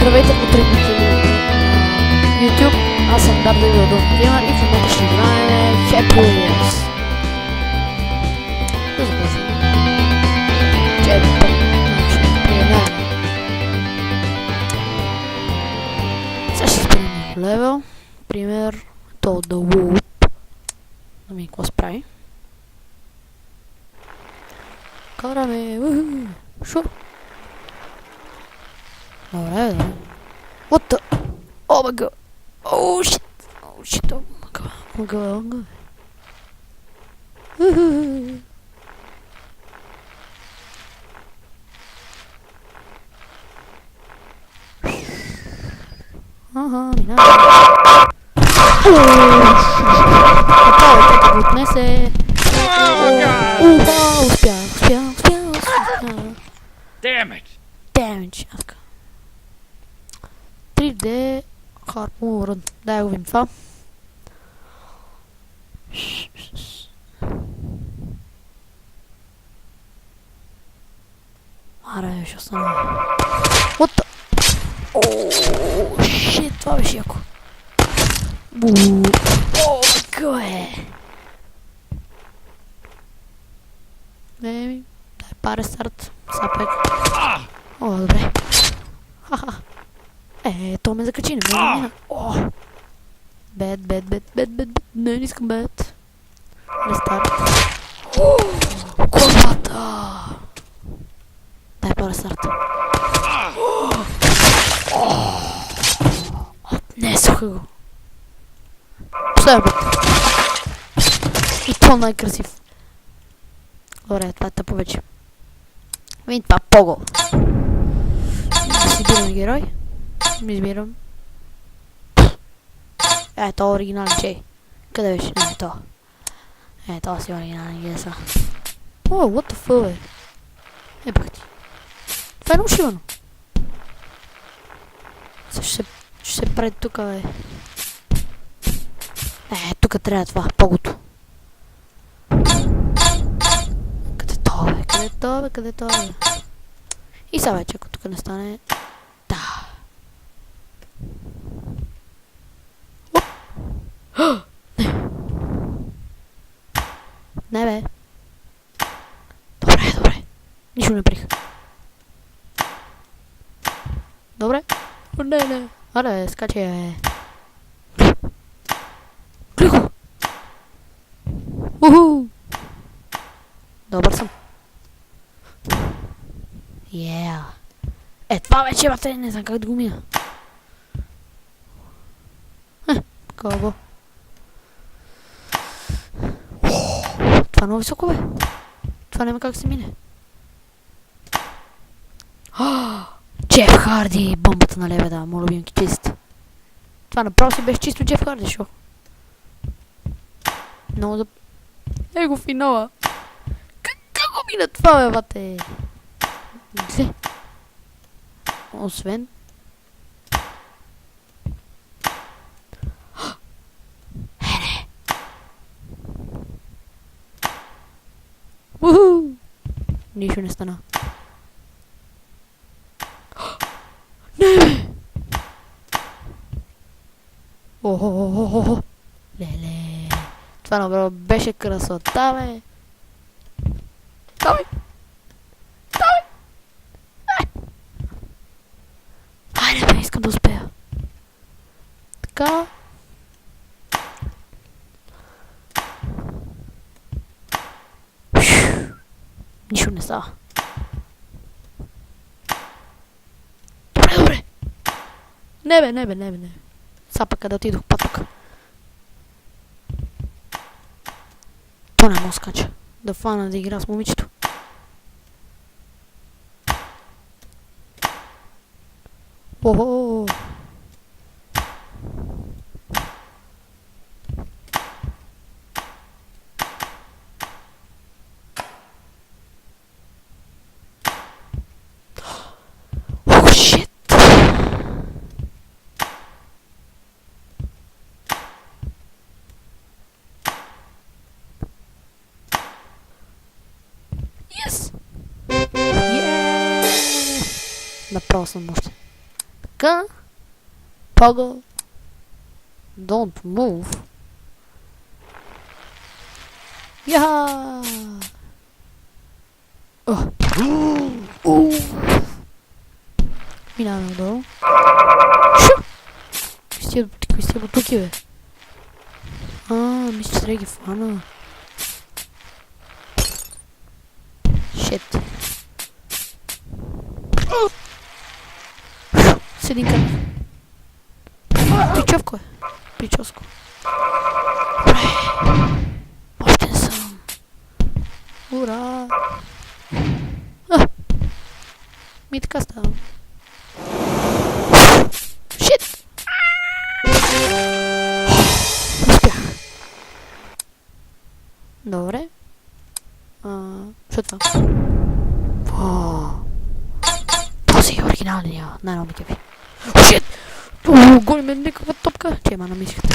Здравейте, потребители на YouTube, аз съм Дарда Gamer и в момента ще играем Happy Wheels. Да започваме. Чели път, приемаме. Сега ще спрем някакъв левел. Пример, то The Whoop. Да ми какво справи. Караме, шур. Добре, да. What the? Oh my god. Oh shit. Oh shit. Oh my god. Oh my god. Oh my god. Минава. Направо, чето го отнесе. Успях. Damn it! Damage. 3D Harpoon. Дай го видим това. Аре, ще остана. What the? Ооо, shit, това беше яко. О, кое? Дай паре старт. Сапек. О, добре. Ха-ха. То ме закачи, не ме мина. О! Бед. Не искам бед. Рестарт. Корбата! Дай по-рестарт. Отнесоха го. Последен път. И то най-красив. Добре, това е тъпо вече. Видим това пого. Избираме герой. Избирам. То е оригинален чей. Къде беше? Не, то. Това си оригинален геса. О, what the fuck, бе? Пах ти. Това е наушивано. Ще се прави тука, бе. Тука трябва това, погото. Къде то, бе? И сега вече, ако тук не стане... Да. Не, бе. Добре. Нищо не прих. Добре. Не. Аре, скачай, бе. Клико. Уху. Добър съм. Това вече бате, не знам как да го мина. Кого? Това много високо, бе. Това няма как се мине. Джеф Харди! Бомбата на леве, да, моля любимки чист. Това направо си беше чисто Джеф Харди, шо. Много да... Его финала! Как го мина това, бе, бате? Гле. Освен... Не. Уху! Нищо не стана. Не, бе! Охо! Леле! Това направо беше красота, бе! Давай! Айде, бе, искам да успея. Така. Нищо не става. Добре. Не бе. Сапа къде отидох пътък. То не мога скача. Да фана да игра с момичето. Охо! О, shit! Yes! Направо съм още. Така. Пога. Don't move. Яха! Минаваме отдолу. Шу! Какви сте бутуки, бе? Мисля, че трябва да ги фана. Шет. С един крак. Причовко е. Прическо. Мощен съм. Ура! Ми така става. Шит! Успях. Добре. Що това? Този е оригиналния. Най-нови кефи. Шит! Голи ме някаква топка. Че ма намислихте.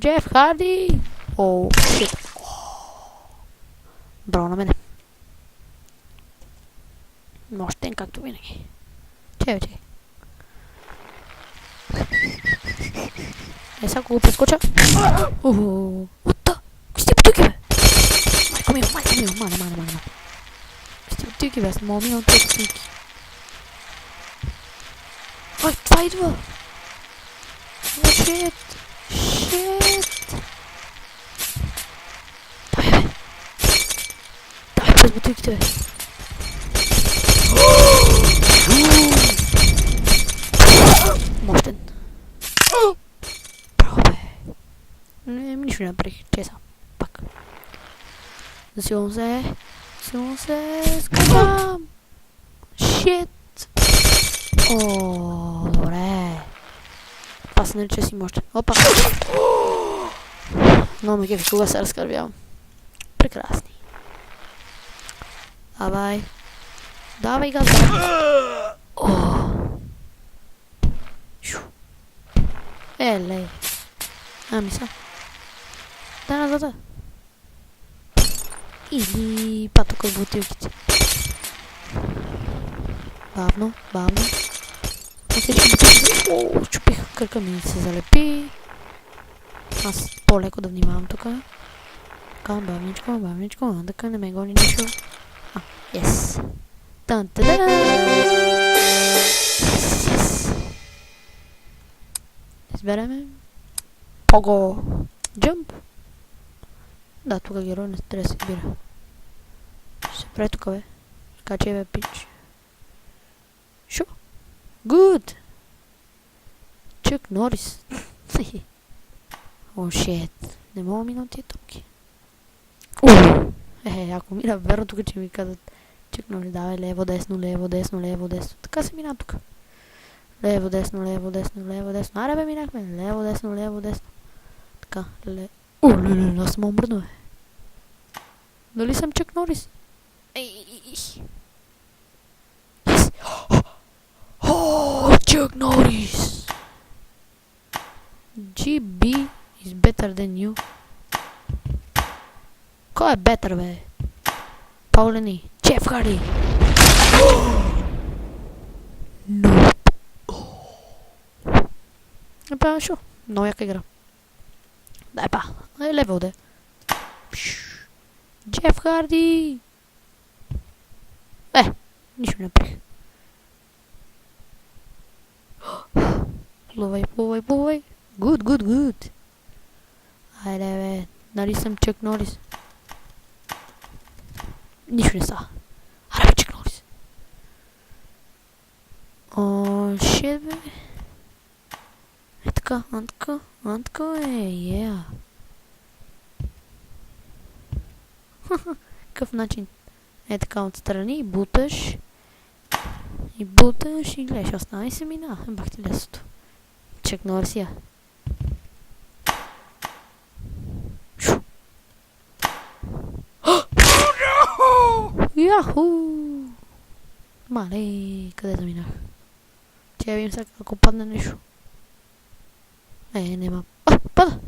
Джеф Харди! Шит. Браво на мене. Мощен, както винаги. Че. Сега го прескоча. Ота! Какви сте бутуки, бе? Майко ми, мана. Какви сте бутуки, бе? Аз не мога минал тези бутуки. Ай, това идва! Шит! Давай, бе! Давай през бутуките, бе! Мощен. Браво, бе. Нищо не направих. Чеса. Пак. Засилвам се. Скачам. Шит. Добре. Това се нарича си мощен. Опа. Много ме кефи, кога се разкървявам. Прекрасни. Давай газ. Елей. Са. Дай назад. Или патока в бутилките. Бавно. Всички бутилки. Чупих кръка ми се залепи. Аз по-леко да внимавам тук. Така, бавничко. Така не ме гони нищо. Yes. Тан-та-да! Избереме. Пого. Джъмп. Да, тук герой не трябва да се избира. Ще се прави тук, бе. Скачай, бе, пич. Шо? Good! Чък Норис. Шет. Не мога мина от тия топки. Ако мина верно тук, че ми казват Чък Норис. Давай лево, десно. Така се мина тук. Лево, десно. Аре, бе, минахме. Лево, десно. Така, аз съм омръдно, бе. Дали съм Чък Норис? Чък Норис! GB is better than you. Кой е better, бе? Паулени. Джеф Харди! Шо? Много яка игра. Дай па. Левел де. Джеф Харди! Нищо не направих. Плувай. Good. Айде, бе. Нали съм Чък Норис? Нищо не са. Аре, бе, Чък Норис. Шит, бе. Така, антка, Какъв начин? Така отстрани и буташ. И гледаш, остана и се мина. Бах ти лесото. Чък Норис я. Яху! Мале, къде заминах? Че видим сега ако падне нещо. Нема. Пада!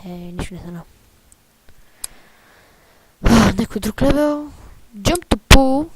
Нищо не знам. Някой друг левел. Jump to pool.